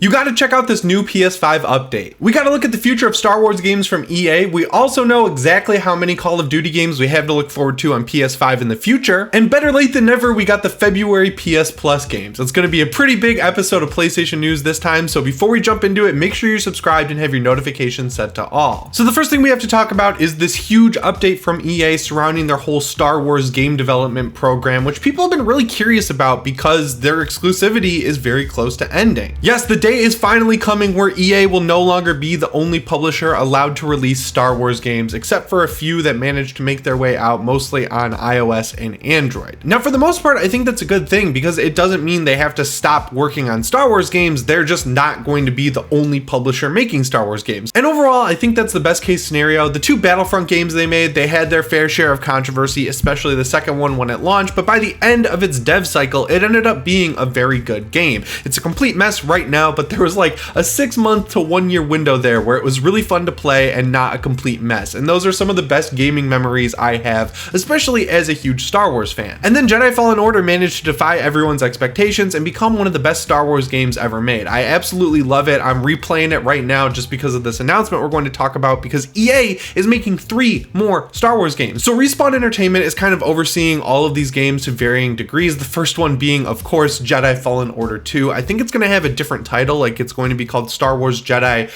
You gotta check out this new PS5 update. We gotta look at the future of Star Wars games from EA. We also know exactly how many Call of Duty games we have to look forward to on PS5 in the future. And better late than never, we got the February PS Plus games. It's gonna be a pretty big episode of PlayStation news this time, so before we jump into it, make sure you're subscribed and have your notifications set to all. So the first thing we have to talk about is this huge update from EA surrounding their whole Star Wars game development program, which people have been really curious about because their exclusivity is very close to ending. Yes, the day is finally coming where EA will no longer be the only publisher allowed to release Star Wars games, except for a few that managed to make their way out mostly on iOS and Android. Now, for the most part, I think that's a good thing because it doesn't mean they have to stop working on Star Wars games. They're just not going to be the only publisher making Star Wars games. And overall, I think that's the best case scenario. The two Battlefront games they made, they had their fair share of controversy, especially the second one when it launched, but by the end of its dev cycle, it ended up being a very good game. It's a complete mess right now, but there was like a 6-month to 1-year window there where it was really fun to play and not a complete mess. And those are some of the best gaming memories I have, especially as a huge Star Wars fan. And then Jedi Fallen Order managed to defy everyone's expectations and become one of the best Star Wars games ever made. I absolutely love it. I'm replaying it right now just because of this announcement we're going to talk about, because EA is making 3 more Star Wars games. So Respawn Entertainment is kind of overseeing all of these games to varying degrees. The first one being, of course, Jedi Fallen Order 2. I think it's going to have a different title, like it's going to be called Star Wars Jedi :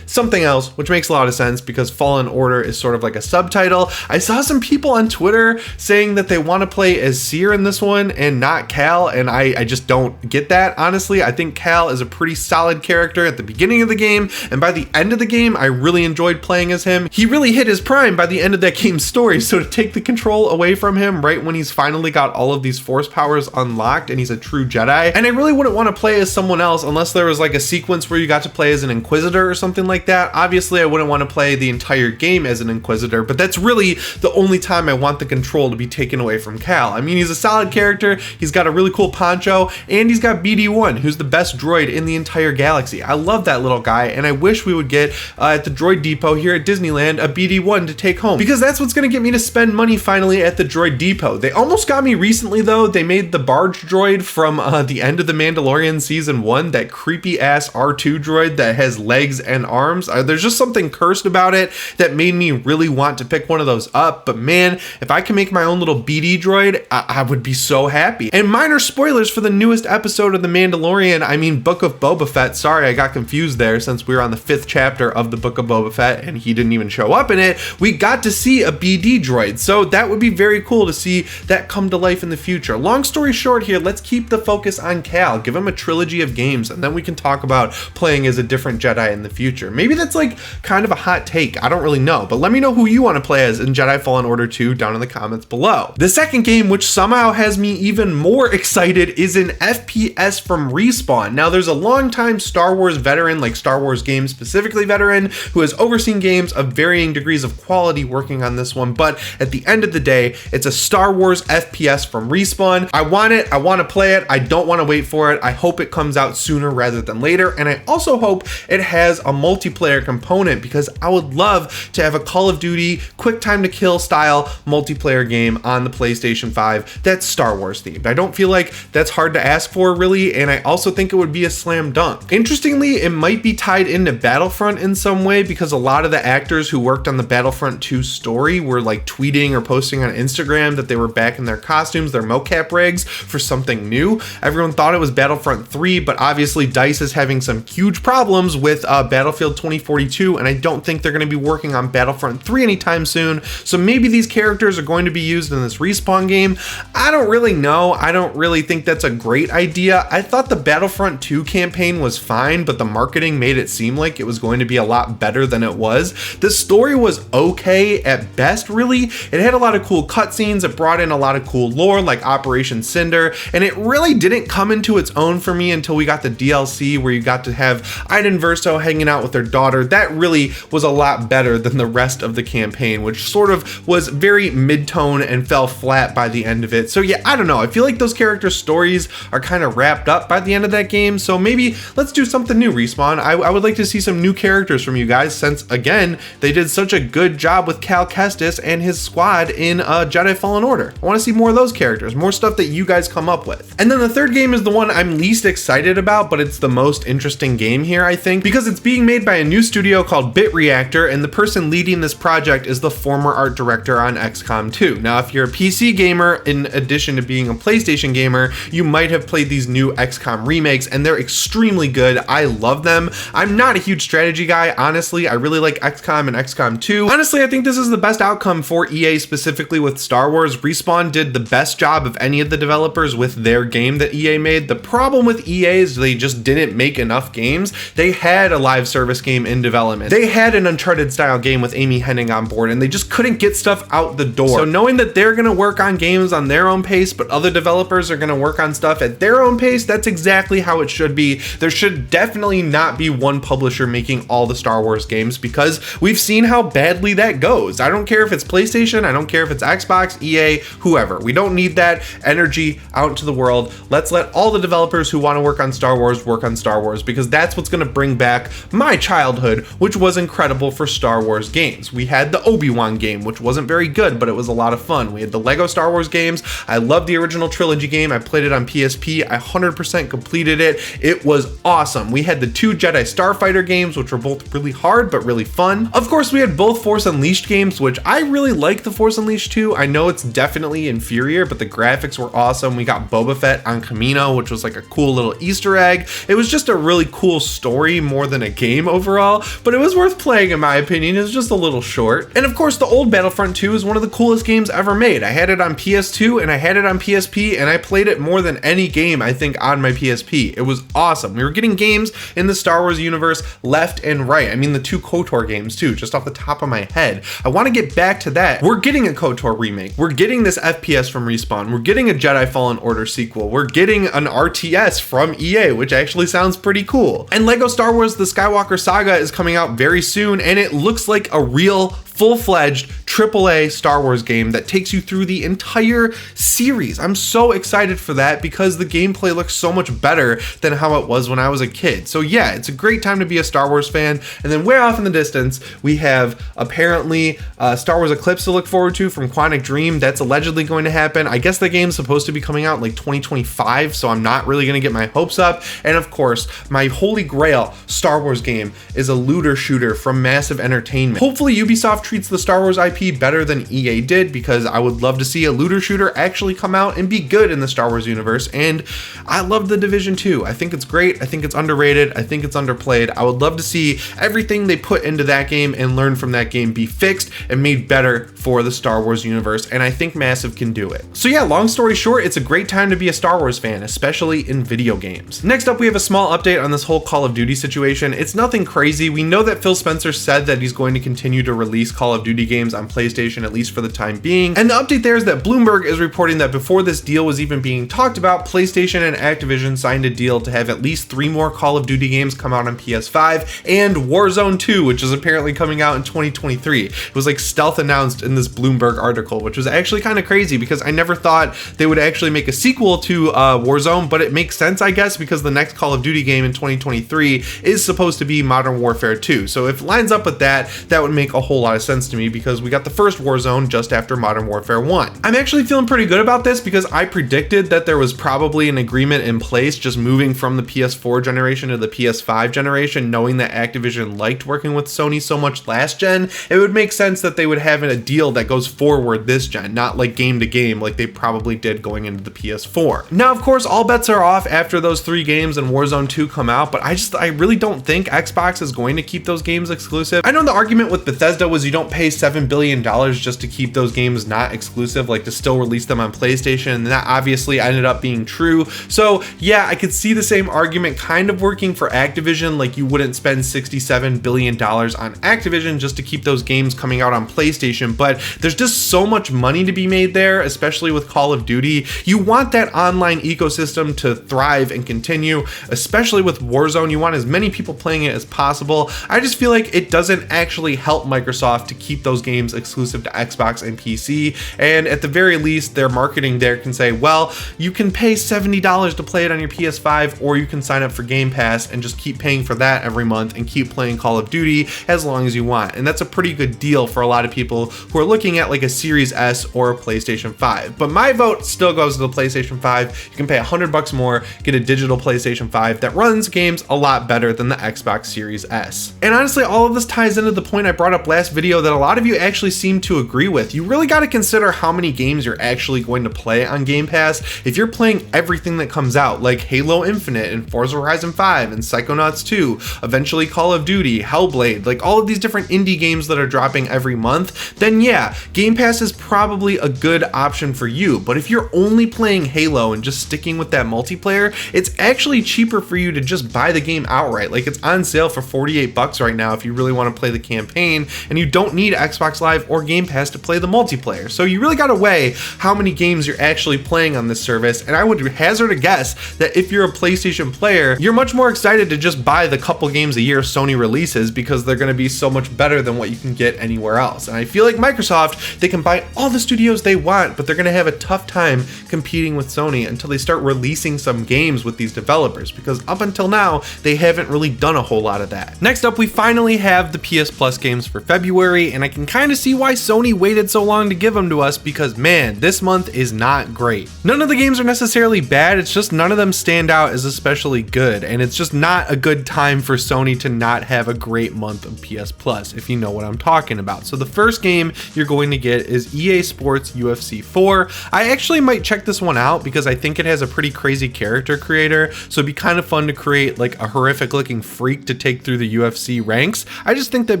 something else, which makes a lot of sense because Fallen Order is sort of like a subtitle. I saw some people on Twitter saying that they want to play as Seer in this one and not Cal, and I just don't get that, honestly. I think Cal is a pretty solid character at the beginning of the game, and by the end of the game, I really enjoyed playing as him. He really hit his prime by the end of that game's story, so to take the control away from him right when he's finally got all of these force powers unlocked and he's a true Jedi, and I really wouldn't want to play as someone else unless there was like a sequence where you got to play as an Inquisitor or something like that. Obviously, I wouldn't want to play the entire game as an Inquisitor, but that's really the only time I want the control to be taken away from Cal. I mean, he's a solid character, he's got a really cool poncho, and he's got BD-1, who's the best droid in the entire galaxy. I love that little guy, and I wish we would get at the Droid Depot here at Disneyland a BD-1 to take home, because that's what's going to get me to spend money finally at the Droid Depot. They almost got me recently though. They made the barge droid from the end of The Mandalorian season 1, that creepy ass R2 droid that has legs and arms. There's just something cursed about it that made me really want to pick one of those up, but man, if I can make my own little BD droid, I would be so happy. And minor spoilers for the newest episode of The Mandalorian, I mean Book of Boba Fett. Sorry, I got confused there since we were on the 5th chapter of the Book of Boba Fett and he didn't even show up in it. We got to see a BD droid, so that would be very cool to see that come to life in the future. Long story short here, let's keep the focus on Cal, give him a trilogy of games, and then we can talk about playing as a different Jedi in the future. Maybe that's like kind of a hot take, I don't really know, but let me know who you want to play as in Jedi Fallen Order 2 down in the comments below. The second game, which somehow has me even more excited, is an FPS from Respawn. Now, there's a longtime Star Wars veteran, like Star Wars games specifically veteran, who has overseen games of varying degrees of quality working on this one, but at the end of the day, it's a Star Wars FPS from Respawn. I want it, I want to play it, I don't want to wait for it. I hope it comes out sooner rather than later, and I also hope it has a multiplayer component because I would love to have a Call of Duty quick time to kill style multiplayer game on the PlayStation 5 that's Star Wars themed. I don't feel like that's hard to ask for really, and I also think it would be a slam dunk. Interestingly, it might be tied into Battlefront in some way because a lot of the actors who worked on the Battlefront 2 story were like tweeting or posting on Instagram that they were back in their costumes, their mocap rigs for something new. Everyone thought it was Battlefront 3, but obviously DICE is having some huge problems with Battlefield 2042, and I don't think they're going to be working on Battlefront 3 anytime soon, so maybe these characters are going to be used in this Respawn game. I don't really know. I don't really think that's a great idea. I thought the Battlefront 2 campaign was fine, but the marketing made it seem like it was going to be a lot better than it was. The story was okay at best, really. It had a lot of cool cutscenes, it brought in a lot of cool lore like Operation Cinder, and it really didn't come into its own for me until we got the DLC where you got to have Iden Verso hanging out with their daughter. That really was a lot better than the rest of the campaign, which sort of was very mid-tone and fell flat by the end of it. So yeah, I don't know. I feel like those characters' stories are kind of wrapped up by the end of that game, so maybe let's do something new, Respawn. I would like to see some new characters from you guys since, again, they did such a good job with Cal Kestis and his squad in Jedi Fallen Order. I want to see more of those characters, more stuff that you guys come up with. And then the third game is the one I'm least excited about, but it's the most interesting game here, I think, because it's being made by a new studio called Bit Reactor, and the person leading this project is the former art director on XCOM 2. Now, if you're a PC gamer, in addition to being a PlayStation gamer, you might have played these new XCOM remakes, and they're extremely good. I love them. I'm not a huge strategy guy, honestly. I really like XCOM and XCOM 2. Honestly, I think this is the best outcome for EA, specifically with Star Wars. Respawn did the best job of any of the developers with their game that EA made. The problem with EA is they just didn't make enough games. They had a live service game in development. They had an Uncharted style game with Amy Hennig on board, and they just couldn't get stuff out the door. So knowing that they're gonna work on games on their own pace, but other developers are gonna work on stuff at their own pace, that's exactly how it should be. There should definitely not be one publisher making all the Star Wars games, because we've seen how badly that goes. I don't care if it's PlayStation, I don't care if it's Xbox, EA, whoever. We don't need that energy out into the world. Let's let all the developers who want to work on Star Wars work on Star Wars, because that's what's going to bring back my childhood, which was incredible for Star Wars games. We had the Obi-Wan game, which wasn't very good, but it was a lot of fun. We had the Lego Star Wars games. I loved the original trilogy game. I played it on PSP. I 100% completed it. It was awesome. We had the 2 Jedi Starfighter games, which were both really hard, but really fun. Of course, we had both Force Unleashed games, which I really like the Force Unleashed 2. I know it's definitely inferior, but the graphics were awesome. We got Boba Fett on Kamino, which was like a cool little Easter egg. It was just a really cool story more than a game overall, but it was worth playing in my opinion. It was just a little short. And of course, the old Battlefront 2 is one of the coolest games ever made. I had it on PS2 and I had it on PSP, and I played it more than any game I think on my PSP. It was awesome. We were getting games in the Star Wars universe left and right. I mean, the 2 KOTOR games too, just off the top of my head. I want to get back to that. We're getting a KOTOR remake. We're getting this FPS from Respawn. We're getting a Jedi Fallen Order sequel. We're getting an RTS from EA, which actually sounds pretty cool. And Lego Star Wars The Skywalker Saga is coming out very soon, and it looks like a real full-fledged AAA Star Wars game that takes you through the entire series. I'm so excited for that because the gameplay looks so much better than how it was when I was a kid. So yeah, it's a great time to be a Star Wars fan. And then way off in the distance, we have apparently Star Wars Eclipse to look forward to from Quantic Dream. That's allegedly going to happen. I guess the game's supposed to be coming out in like 2025, so I'm not really gonna get my hopes up. And of course, my holy grail Star Wars game is a looter shooter from Massive Entertainment. Hopefully Ubisoft treats the Star Wars IP better than EA did, because I would love to see a looter shooter actually come out and be good in the Star Wars universe. And I love The Division 2. I think it's great. I think it's underrated. I think it's underplayed. I would love to see everything they put into that game and learn from that game be fixed and made better for the Star Wars universe, and I think Massive can do it. So yeah, long story short, it's a great time to be a Star Wars fan, especially in video games. Next up, we have a small update on this whole Call of Duty situation. It's nothing crazy. We know that Phil Spencer said that he's going to continue to release Call of Duty games on PlayStation, at least for the time being. And the update there is that Bloomberg is reporting that before this deal was even being talked about, PlayStation and Activision signed a deal to have at least 3 more Call of Duty games come out on PS5, and Warzone 2, which is apparently coming out in 2023. It was like stealth announced in this Bloomberg article, which was actually kind of crazy because I never thought they would actually make a sequel to Warzone, but it makes sense, I guess, because the next Call of Duty game in 2023 is supposed to be Modern Warfare 2. So if it lines up with that, that would make a whole lot of sense to me, because we got the first Warzone just after Modern Warfare 1. I'm actually feeling pretty good about this because I predicted that there was probably an agreement in place just moving from the PS4 generation to the PS5 generation, knowing that Activision liked working with Sony so much last gen. It would make sense that they would have a deal that goes forward this gen, not like game to game like they probably did going into the PS4. Now, of course, all bets are off after those 3 games and Warzone 2 come out, but I really don't think Xbox is going to keep those games exclusive. I know the argument with Bethesda was you don't pay $7 billion just to keep those games not exclusive, like to still release them on PlayStation, and that obviously ended up being true. So yeah, I could see the same argument kind of working for Activision, like you wouldn't spend $67 billion on Activision just to keep those games coming out on PlayStation, but there's just so much money to be made there, especially with Call of Duty. You want that online ecosystem to thrive and continue, especially with Warzone. You want as many people playing it as possible. I just feel like it doesn't actually help Microsoft Microsoft to keep those games exclusive to Xbox and PC, and at the very least their marketing there can say, well, you can pay $70 to play it on your PS5, or you can sign up for Game Pass and just keep paying for that every month and keep playing Call of Duty as long as you want. And that's a pretty good deal for a lot of people who are looking at like a Series S or a PlayStation 5. But my vote still goes to the PlayStation 5. You can pay $100 more, get a digital PlayStation 5 that runs games a lot better than the Xbox Series S. And honestly, all of this ties into the point I brought up last video that a lot of you actually seem to agree with. You really got to consider how many games you're actually going to play on Game Pass. If you're playing everything that comes out, like Halo Infinite and Forza Horizon 5 and Psychonauts 2, eventually Call of Duty, Hellblade, like all of these different indie games that are dropping every month, then yeah, Game Pass is probably a good option for you. But if you're only playing Halo and just sticking with that multiplayer, it's actually cheaper for you to just buy the game outright. Like, it's on sale for $48 right now if you really want to play the campaign, and you don't need Xbox Live or Game Pass to play the multiplayer. So you really got to weigh how many games you're actually playing on this service, and I would hazard a guess that if you're a PlayStation player, you're much more excited to just buy the couple games a year Sony releases because they're going to be so much better than what you can get anywhere else. And I feel like Microsoft, they can buy all the studios they want, but they're going to have a tough time competing with Sony until they start releasing some games with these developers, because up until now, they haven't really done a whole lot of that. Next up, we finally have the PS Plus games for February, and I can kind of see why Sony waited so long to give them to us, because man, this month is not great. None of the games are necessarily bad, it's just none of them stand out as especially good, and it's just not a good time for Sony to not have a great month of PS Plus, if you know what I'm talking about. So the first game you're going to get is EA Sports UFC 4. I actually might check this one out because I think it has a pretty crazy character creator, so it'd be kind of fun to create like a horrific looking freak to take through the UFC ranks. I just think that'd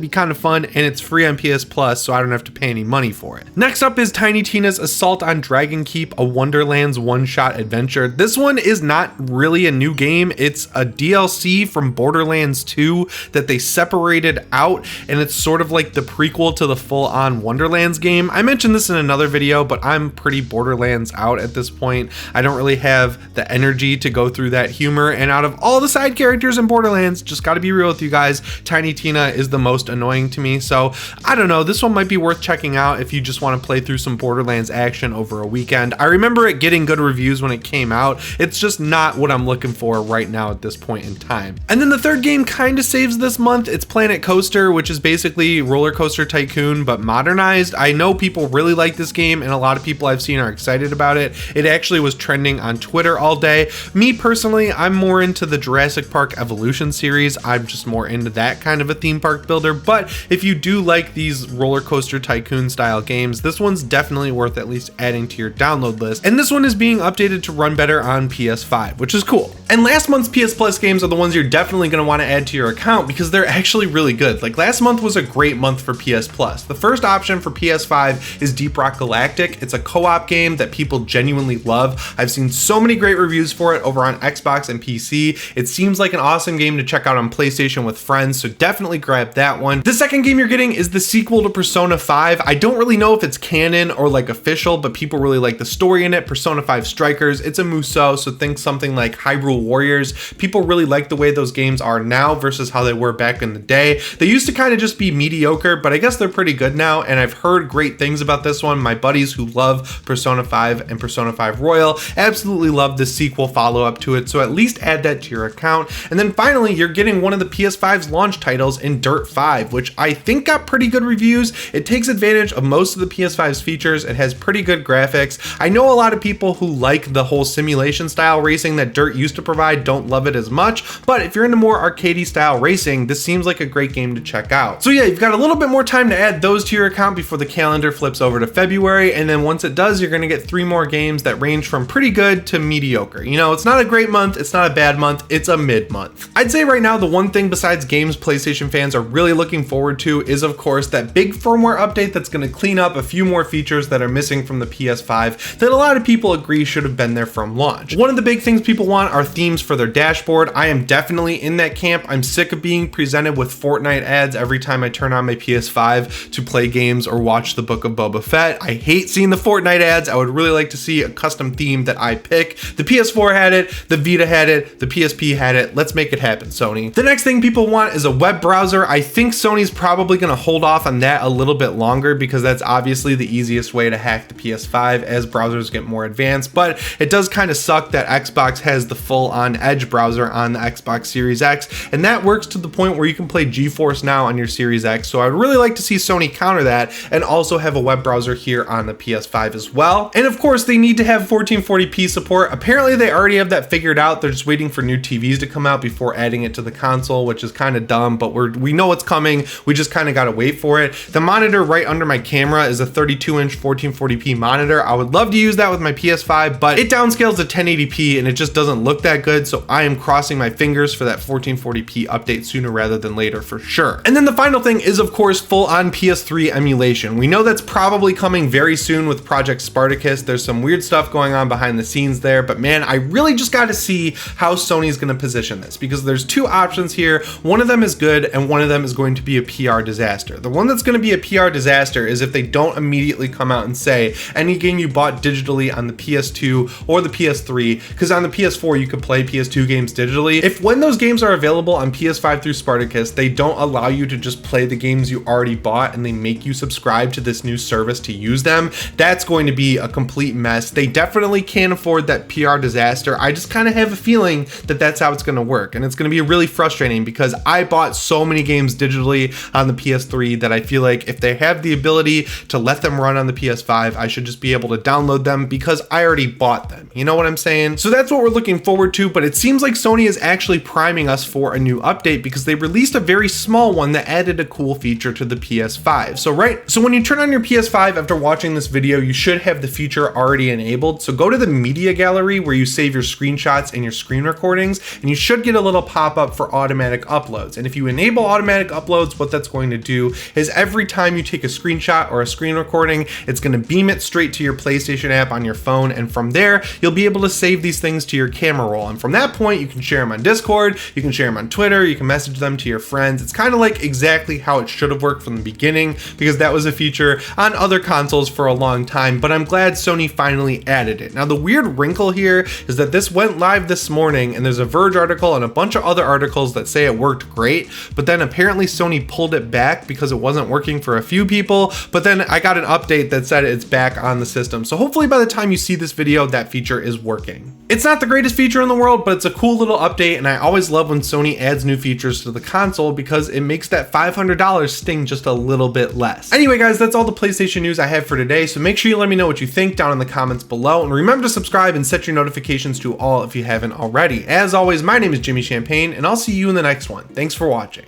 be kind of fun, and it's free on PS Plus, so I don't have to pay any money for it. Next up is Tiny Tina's Assault on Dragon Keep, a Wonderlands One-shot Adventure. This one is not really a new game, it's a DLC from Borderlands 2 that they separated out, and it's sort of like the prequel to the full-on Wonderlands game. I mentioned this in another video, but I'm pretty Borderlands out at this point. I don't really have the energy to go through that humor, and out of all the side characters in Borderlands, just gotta be real with you guys, Tiny Tina is the most annoying to me. So I don't know, this one might be worth checking out if you just want to play through some Borderlands action over a weekend. I remember it getting good reviews when it came out. It's just not what I'm looking for right now at this point in time. And then the third game kind of saves this month. It's Planet Coaster, which is basically Roller Coaster Tycoon but modernized. I know people really like this game, and a lot of people I've seen are excited about it. It actually was trending on Twitter all day. Me personally, I'm more into the Jurassic Park Evolution series. I'm just more into that kind of a theme park builder, but if you do like these Roller Coaster Tycoon style games, this one's definitely worth at least adding to your download list. And this one is being updated to run better on PS5, which is cool. And last month's PS Plus games are the ones you're definitely going to want to add to your account because they're actually really good. Like, last month was a great month for PS Plus. The first option for PS5 is Deep Rock Galactic. It's a co-op game that people genuinely love. I've seen so many great reviews for it over on Xbox and PC. It seems like an awesome game to check out on PlayStation with friends, so definitely grab that one. The second game you're getting is the sequel to Persona 5. I don't really know if it's canon or like official, but people really like the story in it. Persona 5 Strikers. It's a Musou, so think something like Hyrule Warriors. People really like the way those games are now versus how they were back in the day. They used to kind of just be mediocre, but I guess they're pretty good now, and I've heard great things about this one. My buddies who love Persona 5 and Persona 5 Royal absolutely love the sequel follow-up to it, so at least add that to your account. And then finally, you're getting one of the PS5's launch titles in Dirt 5, which I think got pretty good reviews. It takes advantage of most of the PS5's features. It has pretty good graphics. I know a lot of people who like the whole simulation style racing that Dirt used to provide don't love it as much, but if you're into more arcadey style racing, this seems like a great game to check out. So yeah, you've got a little bit more time to add those to your account before the calendar flips over to February, and then once it does, you're going to get 3 more games that range from pretty good to mediocre. You know, it's not a great month, it's not a bad month, it's a mid-month. I'd say right now the one thing besides games PlayStation fans are really looking forward to is of course that big firmware update that's going to clean up a few more features that are missing from the PS5 that a lot of people agree should have been there from launch. One of the big things people want are themes for their dashboard. I am definitely in that camp. I'm sick of being presented with Fortnite ads every time I turn on my PS5 to play games or watch the Book of Boba Fett. I hate seeing the Fortnite ads. I would really like to see a custom theme that I pick. The PS4 had it, the Vita had it, the PSP had it. Let's make it happen, Sony. The next thing people want is a web browser. I think Sony's probably going to hold off on that a little bit longer because that's obviously the easiest way to hack the PS5 as browsers get more advanced, but it does kind of suck that Xbox has the full-on Edge browser on the Xbox Series X, and that works to the point where you can play GeForce Now on your Series X. So I would really like to see Sony counter that and also have a web browser here on the PS5 as well. And of course, they need to have 1440p support. Apparently they already have that figured out. They're just waiting for new TVs to come out before adding it to the console, which is kind of dumb, but we know it's coming. We just kind of got to wait for it. The monitor right under my camera is a 32-inch 1440p monitor. I would love to use that with my PS5, but it downscales to 1080p and it just doesn't look that good. So I am crossing my fingers for that 1440p update sooner rather than later for sure. And then the final thing is, of course, full-on PS3 emulation. We know that's probably coming very soon with Project Spartacus. There's some weird stuff going on behind the scenes there, but man, I really just got to see how Sony's going to position this, because there's two options here. One of them is good and one of them is going to be a PR disaster. The one that's going to be a PR disaster is if they don't immediately come out and say any game you bought digitally on the PS2 or the PS3, because on the PS4 you could play PS2 games digitally. If when those games are available on PS5 through Spartacus, they don't allow you to just play the games you already bought and they make you subscribe to this new service to use them, that's going to be a complete mess. They definitely can't afford that PR disaster. I just kind of have a feeling that that's how it's going to work, and it's going to be really frustrating because I bought so many games digitally on the PS3 that I feel like if they have the ability to let them run on the PS5, I should just be able to download them because I already bought them. You know what I'm saying? So that's what we're looking forward to, but it seems like Sony is actually priming us for a new update because they released a very small one that added a cool feature to the PS5. So when you turn on your PS5 after watching this video, you should have the feature already enabled. So go to the media gallery where you save your screenshots and your screen recordings, and you should get a little pop-up for automatic uploads. And if you enable automatic uploads, what that's going to do is every time you take a screenshot or a screen recording, it's going to beam it straight to your PlayStation app on your phone, and from there you'll be able to save these things to your camera roll, and from that point you can share them on Discord, you can share them on Twitter, you can message them to your friends. It's kind of like exactly how it should have worked from the beginning, because that was a feature on other consoles for a long time, but I'm glad Sony finally added it. Now the weird wrinkle here is that this went live this morning, and there's a Verge article and a bunch of other articles that say it worked great, but then apparently Sony pulled it back because it wasn't working for a few people, but then I got an update that said it's back on the system. So hopefully by the time you see this video, that feature is working. It's not the greatest feature in the world, but it's a cool little update, and I always love when Sony adds new features to the console because it makes that $500 sting just a little bit less. Anyway guys, that's all the PlayStation news I have for today, so make sure you let me know what you think down in the comments below, and remember to subscribe and set your notifications to all if you haven't already. As always, my name is Jimmy Champagne, and I'll see you in the next one. Thanks for watching.